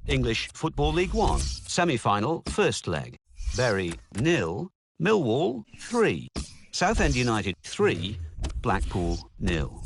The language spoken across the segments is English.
English Football League 1, semi-final, first leg. Bury 0, Millwall 3, Southend United 3, Blackpool 0.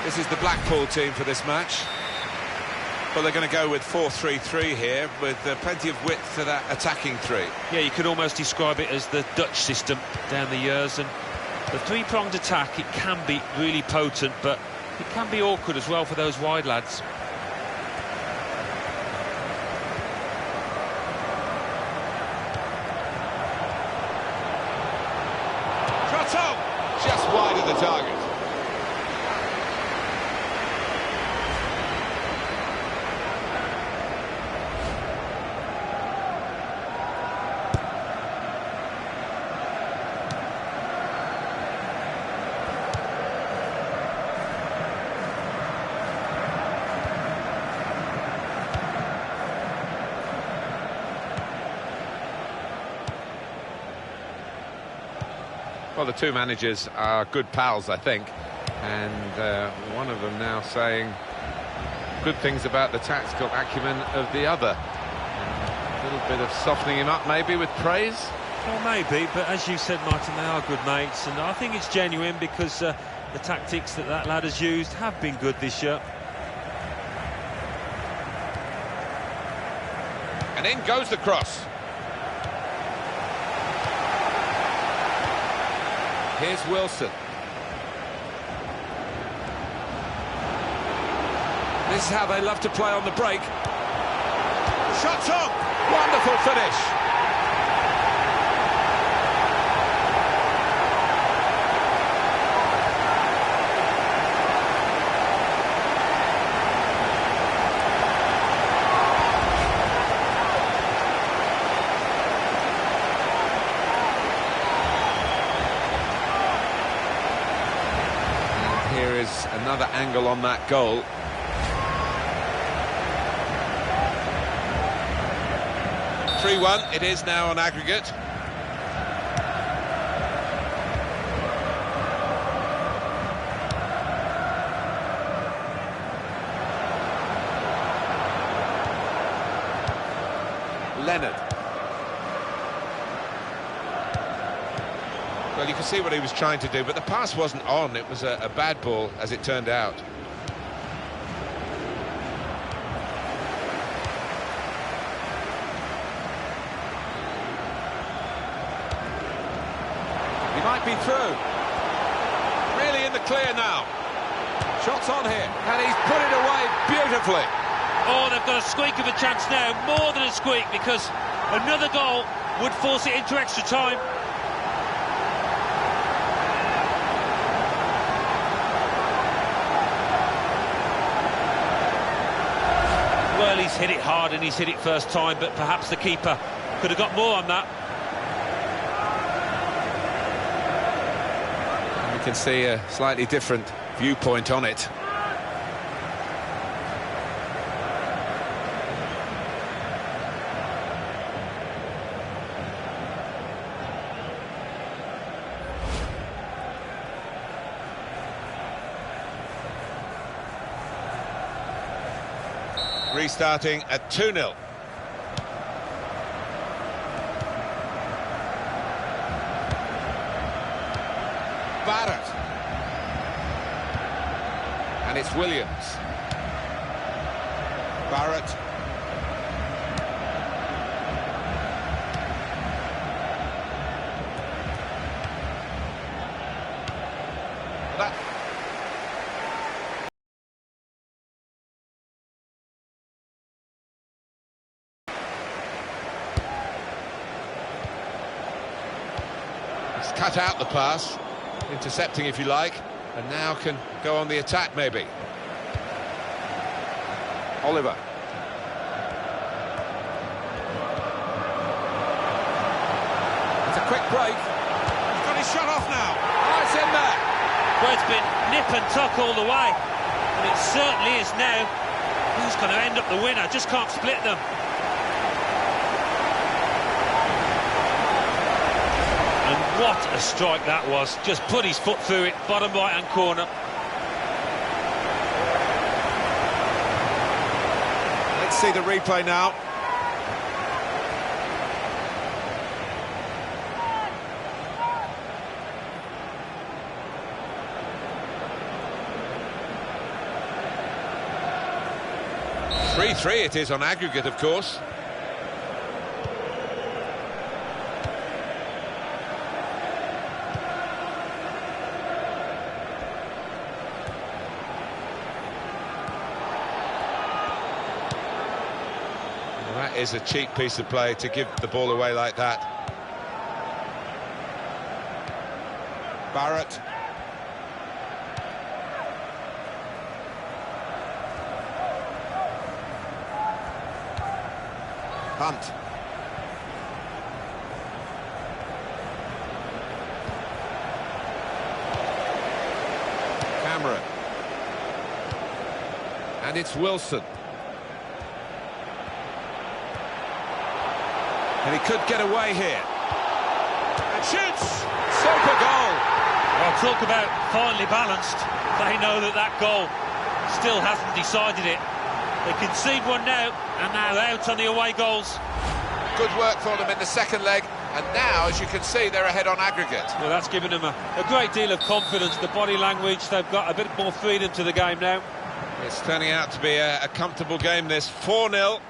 This is the Blackpool team for this match. Well, they're going to go with 4-3-3 here, with plenty of width to that attacking three. Yeah, you could almost describe it as the Dutch system down the years. And the three-pronged attack, it can be really potent, but it can be awkward as well for those wide lads. Shot on! Just wide of the target. Well, the two managers are good pals, I think, and one of them now saying good things about the tactical acumen of the other. And a little bit of softening him up, maybe, with praise. Well, maybe, but as you said, Martin, they are good mates, and I think it's genuine because the tactics that lad has used have been good this year. And in goes the cross. Here's Wilson. This is how they love to play on the break. Shots on! Wonderful finish. Another angle on that goal. (3-1) it is now on aggregate. Leonard. Well, you can see what he was trying to do, but the pass wasn't on. It was a bad ball, as it turned out. He might be through. Really in the clear now. Shots on here, and he's put it away beautifully. Oh, they've got a squeak of a chance now, more than a squeak, because another goal would force it into extra time. Well, he's hit it hard and he's hit it first time, but perhaps the keeper could have got more on that. You can see a slightly different viewpoint on it. Restarting at 2-0. Barrett. And it's Williams. Barrett. That. He's cut out the pass. Intercepting, if you like, and now can go on the attack, maybe. Oliver. It's a quick break. He's got his shot off now. Oh, it's in there. Well, it's been nip and tuck all the way, and it certainly is now. Who's going to end up the winner? Just can't split them. What a strike that was. Just put his foot through it, bottom right-hand corner. Let's see the replay now. (3-3) it is on aggregate, of course. That is a cheap piece of play to give the ball away like that. Barrett. Hunt. Cameron. And it's Wilson. And he could get away here. And shoots! Super goal! Well, talk about finely balanced. They know that that goal still hasn't decided it. They concede one now, and now out on the away goals. Good work for them in the second leg, and now, as you can see, they're ahead on aggregate. Well, that's given them a great deal of confidence. The body language, they've got a bit more freedom to the game now. It's turning out to be a comfortable game, this. 4-0.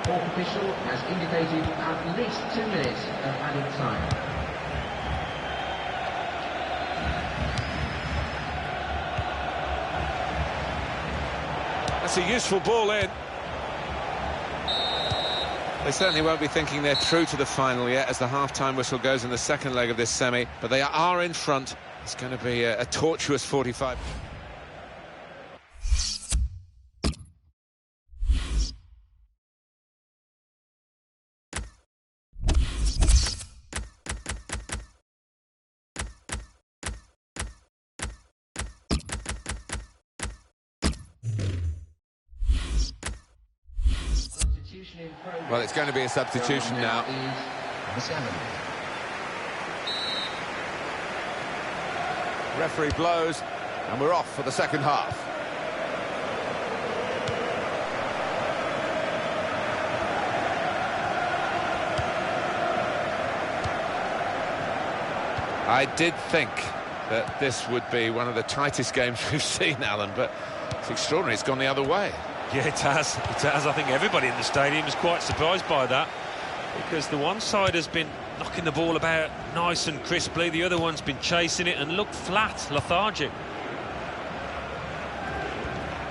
Fourth official has indicated at least 2 minutes of added time. That's a useful ball in. They certainly won't be thinking they're through to the final yet as the half-time whistle goes in the second leg of this semi, but they are in front. It's going to be a tortuous 45. Well, it's going to be a substitution now. Referee blows, and we're off for the second half. I did think that this would be one of the tightest games we've seen, Alan, but it's extraordinary. It's gone the other way. Yeah, it has. It has. I think everybody in the stadium is quite surprised by that. because the one side has been knocking the ball about nice and crisply, the other one's been chasing it and looked flat, lethargic.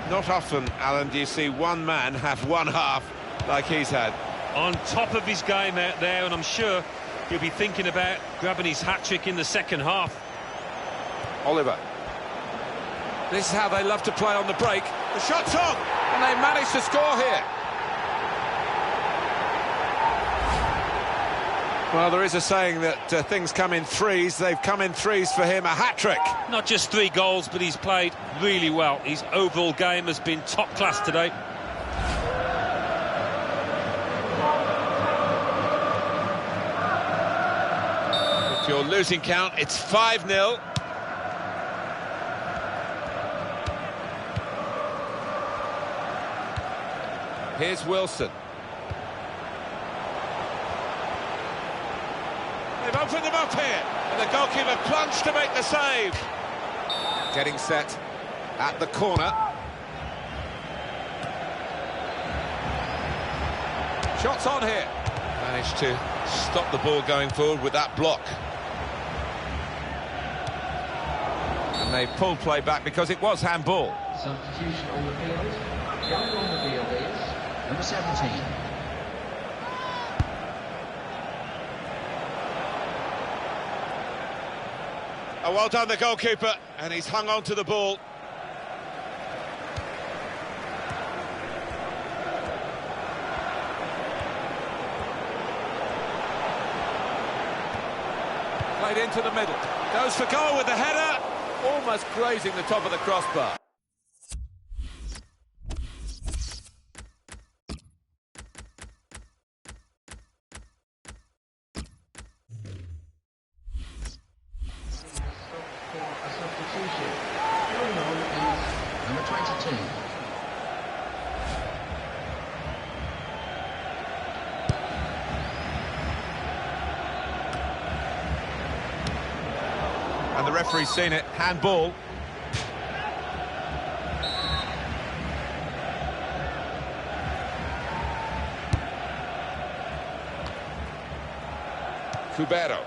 Not often, Alan, do you see one man have one half like he's had. On top of his game out there, and I'm sure he'll be thinking about grabbing his hat-trick in the second half. Oliver. This is how they love to play on the break. The shot's on, and they managed to score here. Well, there is a saying that things come in threes. They've come in threes for him, a hat-trick. Not just 3 goals, but he's played really well. His overall game has been top class today. If you're losing count, it's 5-0. Here's Wilson. They've opened them up here, and the goalkeeper plunged to make the save. Getting set at the corner. Shots on here. Managed to stop the ball going forward with that block. And they pulled play back because it was handball. Substitution on the field. Going on the field is number 17. Oh, well done, the goalkeeper, and he's hung on to the ball. Played into the middle. Goes for goal with the header. Almost grazing the top of the crossbar. Number 22. And the referee's seen it. Handball. Cubero.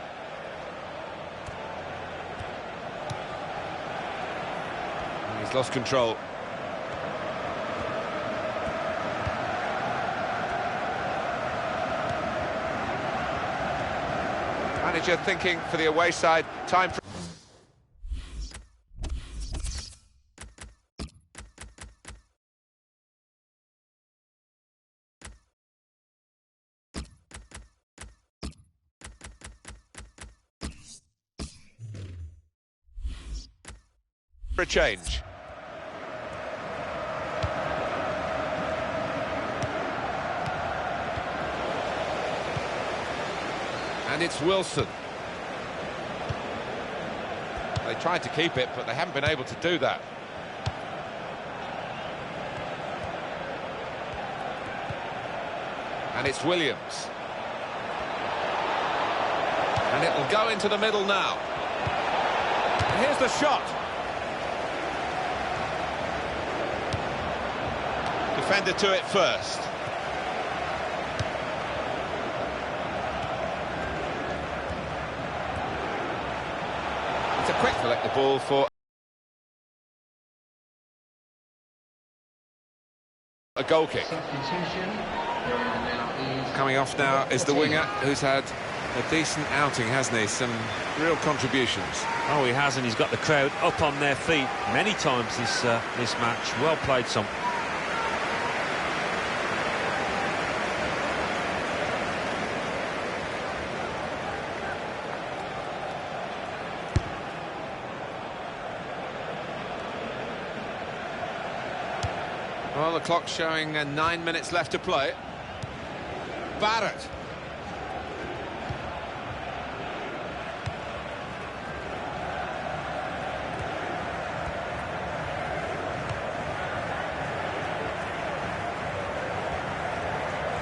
He's lost control. Manager thinking for the away side. Time for... for a change. And it's Wilson. They tried to keep it, but they haven't been able to do that. And it's Williams. And it'll go into the middle now. And here's the shot. Defender to it first. It's a quick collect the ball for a goal kick. Coming off now is the winger, who's had a decent outing, hasn't he? Some real contributions. Oh, he has, and he's got the crowd up on their feet many times this match. Well played, son. Well, the clock's showing 9 minutes left to play. Barrett.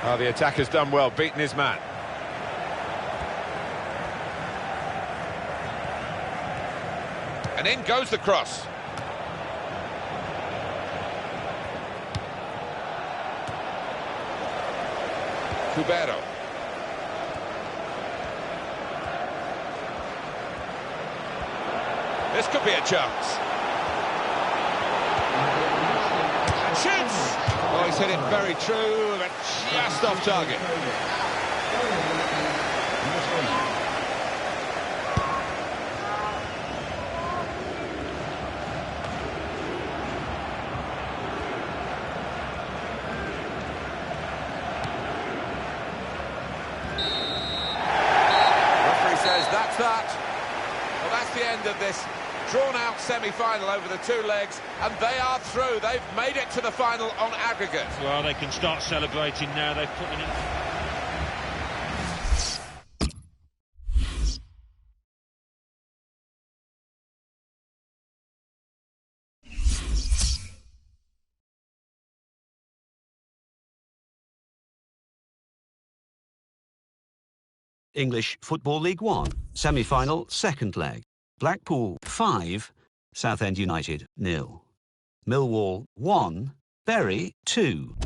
Oh, the attacker's done well, beaten his man. And in goes the cross. Cubero. This could be a chance. And shoots! Oh, he's hit it very true, but just off target. Referee says that's that. Well, that's the end of this drawn-out semi-final over the two legs, and they are through. They've made it to the final on aggregate. Well, they can start celebrating now. They've put in it. English Football League 1, semi-final, second leg. Blackpool 5, Southend United 0. Millwall 1, Bury 2.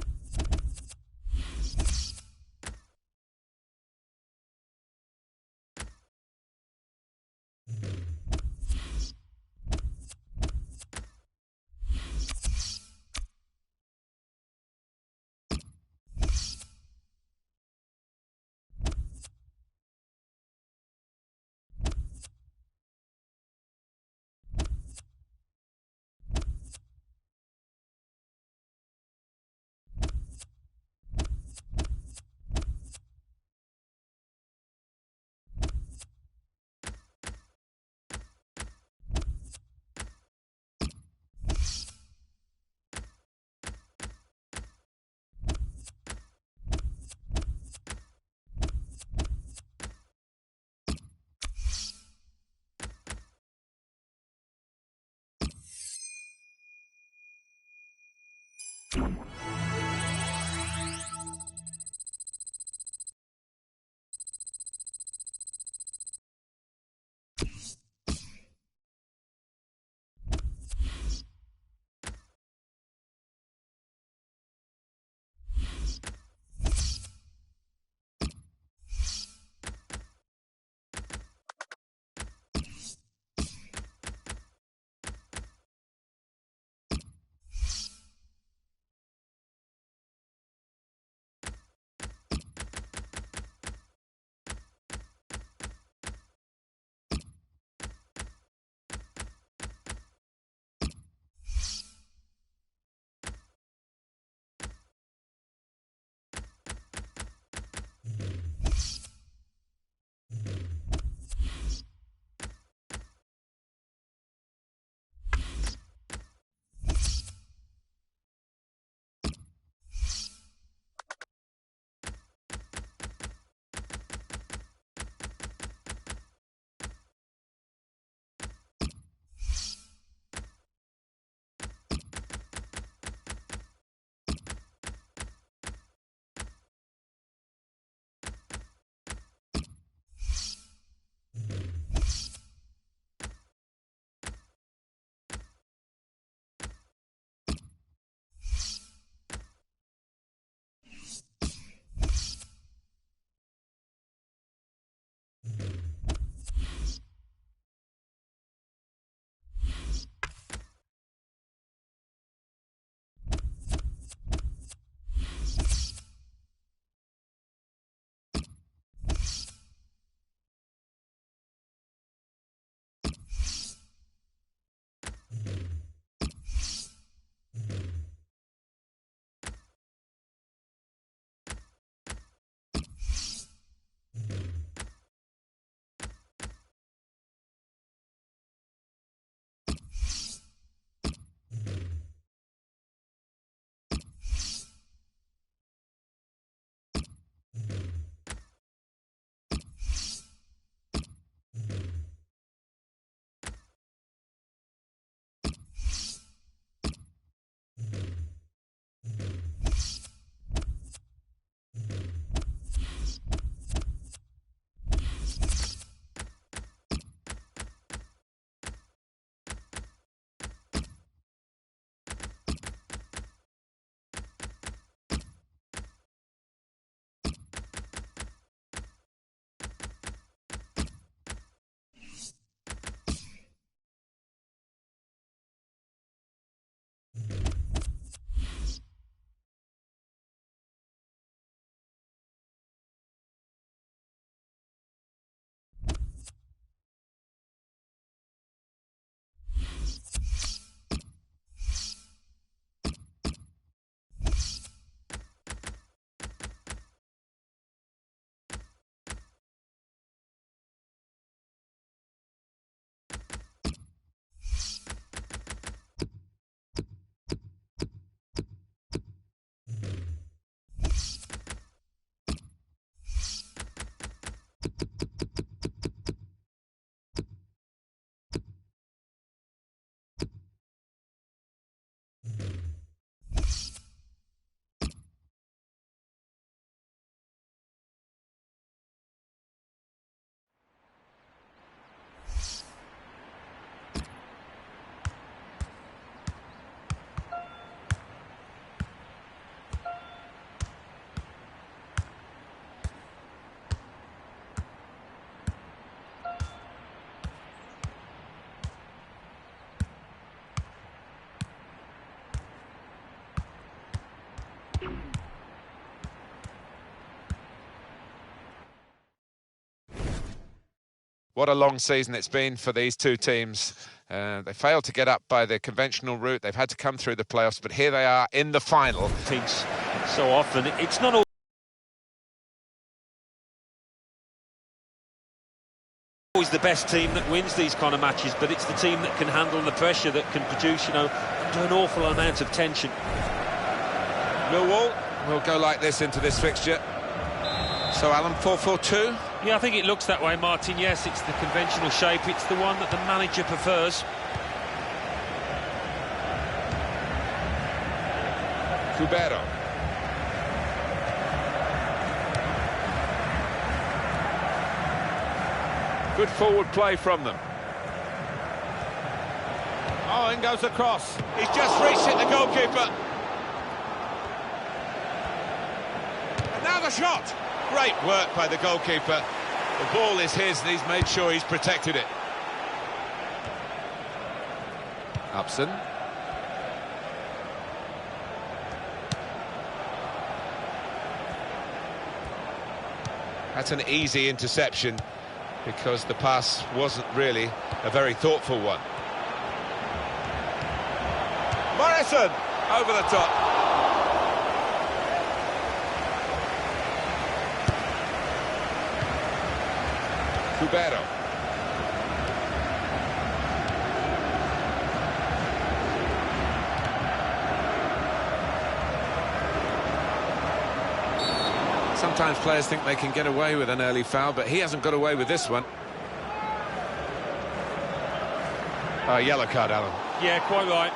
What a long season it's been for these two teams. They failed to get up by the conventional route. They've had to come through the playoffs, but here they are in the final. Teams so often, it's not always the best team that wins these kind of matches, but it's the team that can handle the pressure, that can produce, under an awful amount of tension. Millwall will go like this into this fixture. So, Alan, 4-4-2? Yeah, I think it looks that way, Martin. Yes, it's the conventional shape. It's the one that the manager prefers. Cubero. Good forward play from them. Oh, in goes the cross. He's just reached it, the goalkeeper. And now the shot. Great work by the goalkeeper. The ball is his and he's made sure he's protected it. Upson. That's an easy interception because the pass wasn't really a very thoughtful one. Morrison over the top. Cubero. Sometimes players think they can get away with an early foul, but he hasn't got away with this one. Yellow card, Alan. Yeah, quite right.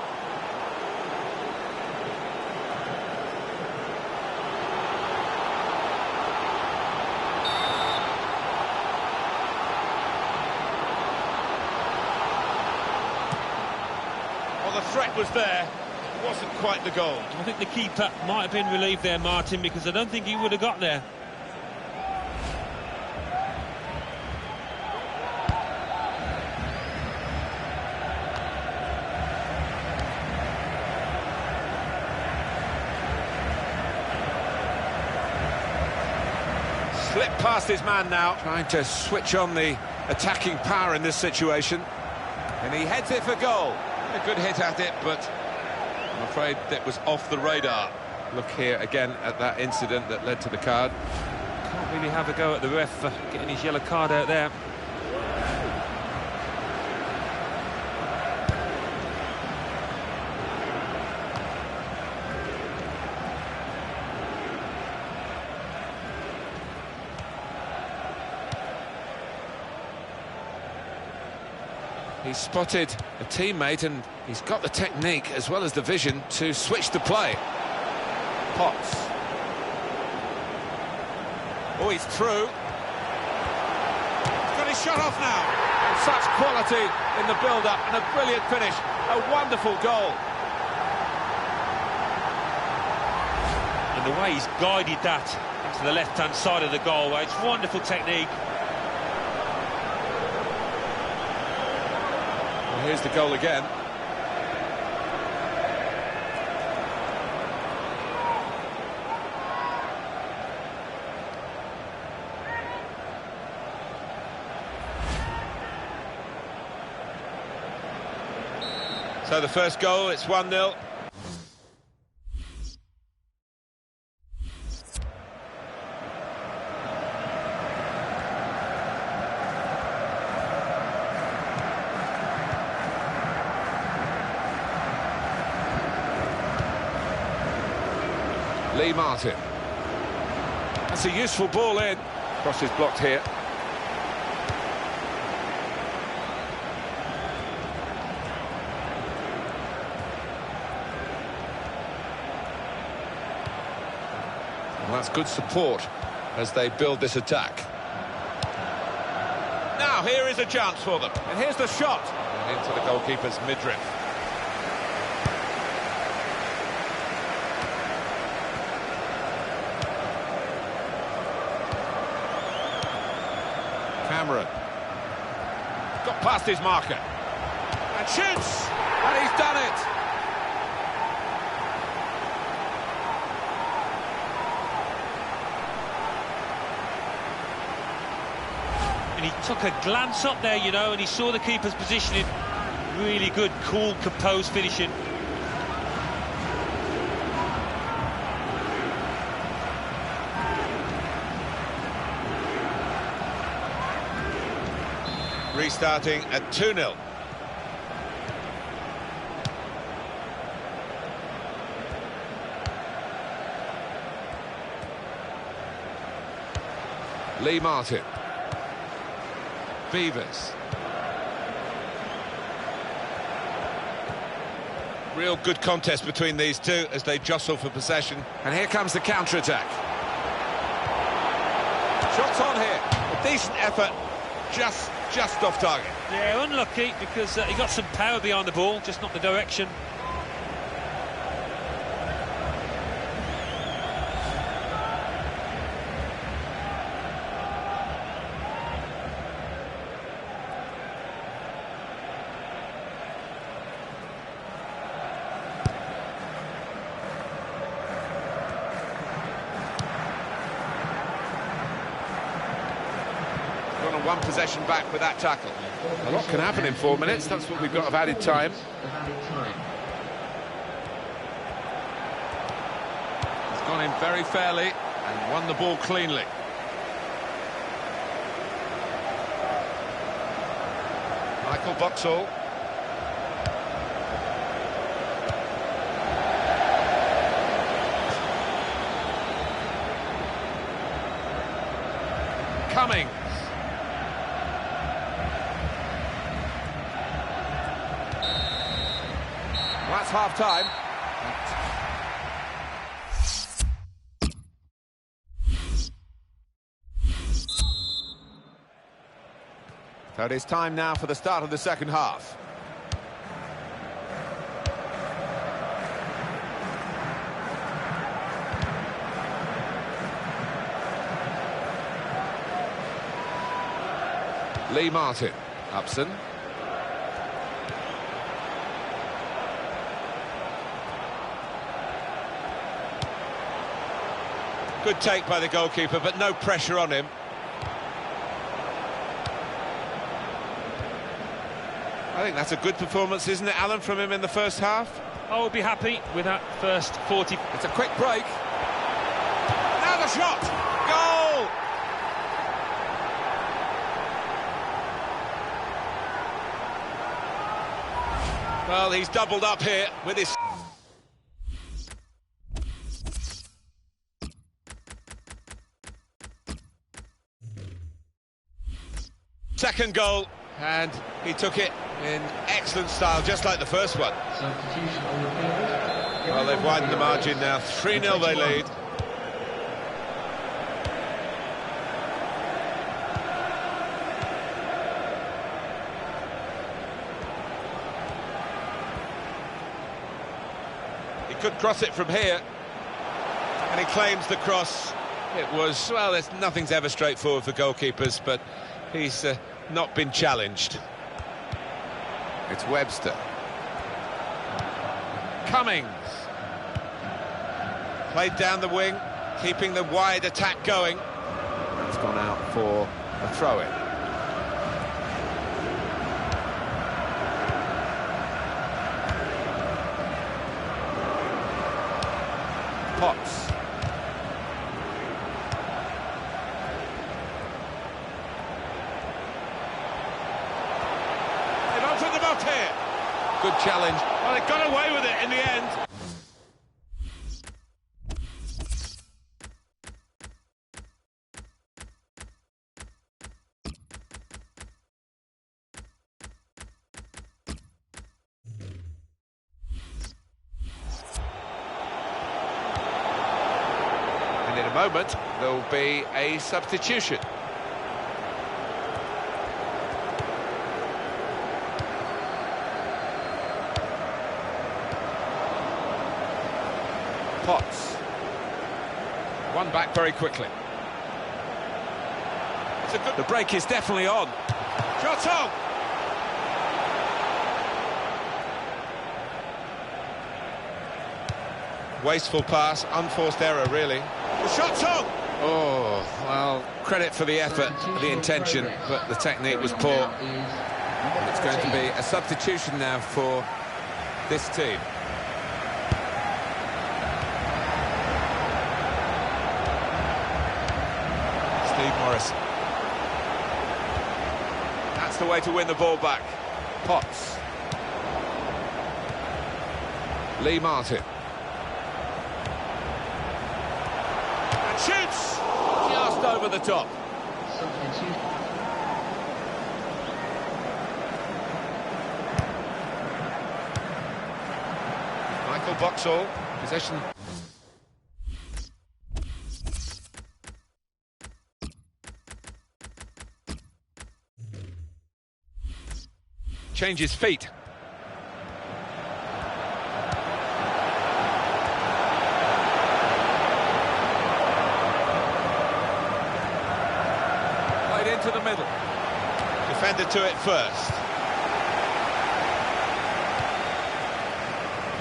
Well, the threat was there. It wasn't quite the goal. I think the keeper might have been relieved there, Martin, because I don't think he would have got there. Slipped past his man now, trying to switch on the attacking power in this situation. And he heads it for goal. A good hit at it, but I'm afraid that was off the radar. Look here again at that incident that led to the card. Can't really have a go at the ref for getting his yellow card out there. He's spotted a teammate and he's got the technique as well as the vision to switch the play. Potts. Oh, he's through. He's got his shot off now. And such quality in the build-up and a brilliant finish. A wonderful goal. And the way he's guided that to the left-hand side of the goal, it's wonderful technique. Here's the goal again. So the first goal, it's 1-0. Lee Martin. That's a useful ball in. Cross is blocked here. Well, that's good support as they build this attack. Now here is a chance for them. And here's the shot. And into the goalkeeper's midriff. Cameron got past his marker and shoots, and he's done it. And he took a glance up there, you know, and he saw the keeper's positioning. Really good, cool, composed finishing. Restarting at 2-0. Lee Martin. Beavers. Real good contest between these two as they jostle for possession. And here comes the counter-attack. Shots on here. A decent effort, just off target. Yeah, unlucky because he got some power behind the ball, just not the direction. One possession back with that tackle. A lot can happen in 4 minutes. That's what we've got of added time. He's gone in very fairly and won the ball cleanly. Michael Boxall. Cummings. That's half-time. So it is time now for the start of the second half. Lee Martin. Upson. Good take by the goalkeeper, but no pressure on him. I think that's a good performance, isn't it, Alan, from him in the first half? I would be happy with that first 40. It's a quick break. Now the shot! Goal! Well, he's doubled up here with his... second goal, and he took it in excellent style, just like the first one. Well, they've widened the margin now. 3-0 they lead. He could cross it from here, and he claims the cross. It was, well, nothing's ever straightforward for goalkeepers, but he's not been challenged. It's Webster. Cummings. Played down the wing, keeping the wide attack going. It's gone out for a throw-in. Potts. Here. Good challenge. Well, they got away with it in the end. And in a moment, there'll be a substitution. Potts. One back very quickly. It's a good... The break is definitely on. Shot on! Wasteful pass, unforced error, really. The shot's on! Oh, well, credit for the effort, the intention, but the technique was poor. And it's going to be a substitution now for this team. Steve Morris. That's the way to win the ball back. Potts. Lee Martin. And shoots! Just over the top. Michael Boxall, possession. Changes feet. Played into the middle. Defender to it first.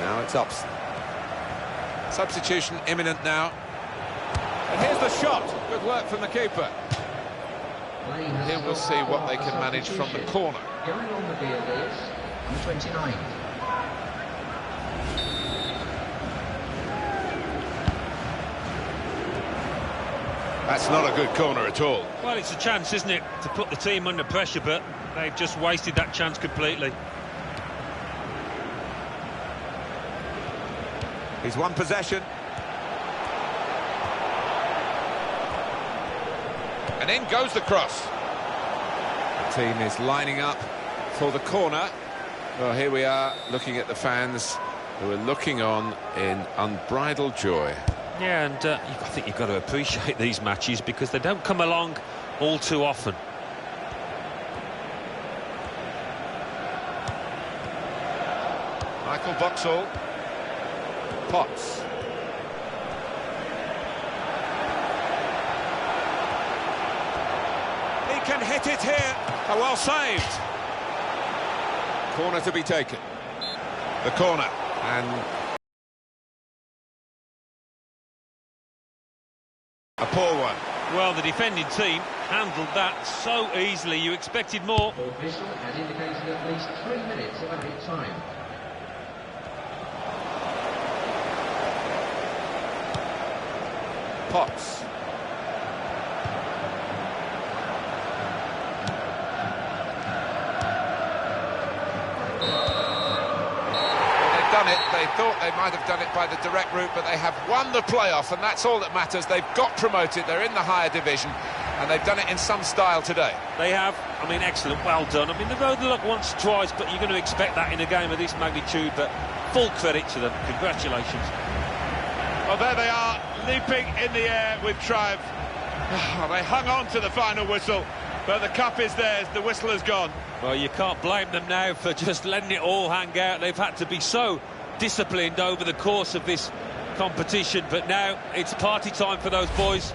Now it's Upson. Substitution imminent now. And here's the shot. Good work from the keeper. Here we'll see what they can manage from the corner. Going on the field is number 29. That's not a good corner at all. Well, it's a chance, isn't it, to put the team under pressure, but they've just wasted that chance completely. He's won possession. And in goes the cross. The team is lining up for the corner. Well, here we are looking at the fans who are looking on in unbridled joy. Yeah, and I think you've got to appreciate these matches because they don't come along all too often. Michael Boxall. Potts. He can hit it here. Oh, well saved. Corner to be taken. The corner. And a poor one. Well, the defending team handled that so easily. You expected more. The official has indicated at least 3 minutes of added time. Potts. Done it. They thought they might have done it by the direct route, but they have won the playoff, and that's all that matters. They've got promoted, they're in the higher division, and they've done it in some style today. They have. I mean, excellent, well done. I mean, they've overlooked once or twice, but you're going to expect that in a game of this magnitude, but full credit to them. Congratulations. Well, there they are, leaping in the air with triumph. They hung on to the final whistle, but the cup is theirs, the whistle has gone. Well, you can't blame them now for just letting it all hang out. They've had to be so disciplined over the course of this competition, but now it's party time for those boys.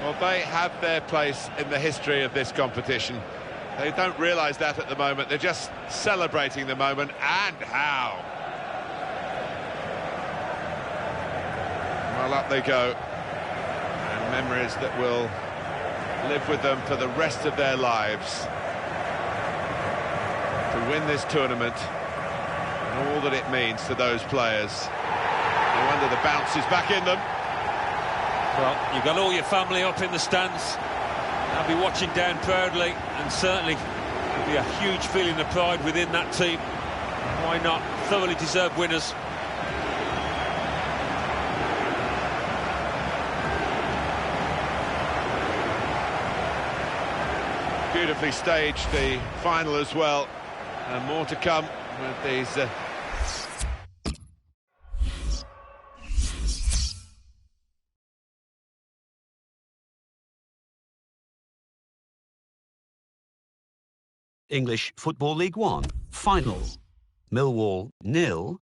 Well, they have their place in the history of this competition. They don't realise that at the moment. They're just celebrating the moment, and how. Well, up they go. And memories that will live with them for the rest of their lives. To win this tournament and all that it means to those players. No wonder the bounce is back in them. Well, you've got all your family up in the stands. They'll be watching down proudly, and certainly there'll be a huge feeling of pride within that team. Why not? Thoroughly deserved winners. Beautifully staged, the final as well, and more to come with these English Football League One final. Millwall 0,